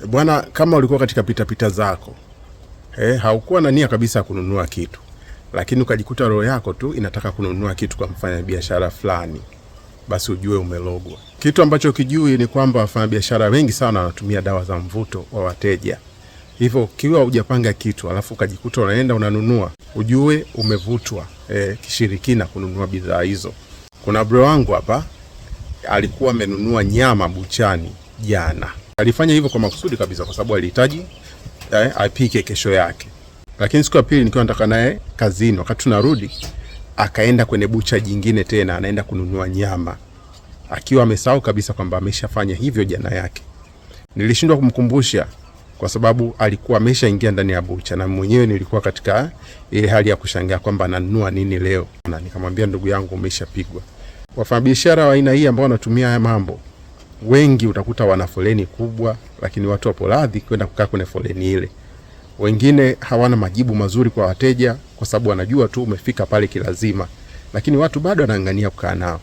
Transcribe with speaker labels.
Speaker 1: Bwana, kama ulikuwa katika pitapita zako, haukuwa na nia kabisa ya kununua kitu, lakini ukajikuta roho yako tu inataka kununua kitu kwa mfanyabiashara fulani, basi ujue umelogwa. Kitu ambacho ukijui ni kwamba wafanyabiashara wengi sana wanatumia dawa za mvuto wa wateja. Hivyo kiwa hujapanga kitu alafu ukajikuta unaenda unanunua, ujue umevutwa kishirikina kununua bidhaa hizo. Kuna bro wangu hapa alikuwa amenunua nyama buchani jana. Alifanya hivyo kwa makusudi kabisa kwa sababu alihitaji apike kesho yake. Lakini siku ya pili nikiwa nataka naye kazini, wakati tunarudi akaenda kwenye bucha jingine tena, anaenda kununua nyama, akiwa amesahau kabisa kwamba ameshafanya hivyo jana yake. Nilishindwa kumkumbusha kwa sababu alikuwa ameshaingia ndani ya bucha, na mwenyewe nilikuwa katika ile hali ya kushangaa kwamba ananunua nini leo. Na nikamwambia, ndugu yangu, umeshapigwa. Wafanyabiashara wa aina hii ambao wanatumia haya mambo, wengi utakuta wana foleni kubwa, lakini watu wapo radhi kwenda kukaa kwenye foleni ile. Wengine hawana majibu mazuri kwa wateja kwa sababu wanajua tu umefika pale kilazima, lakini watu bado wanang'ania kukaa nao.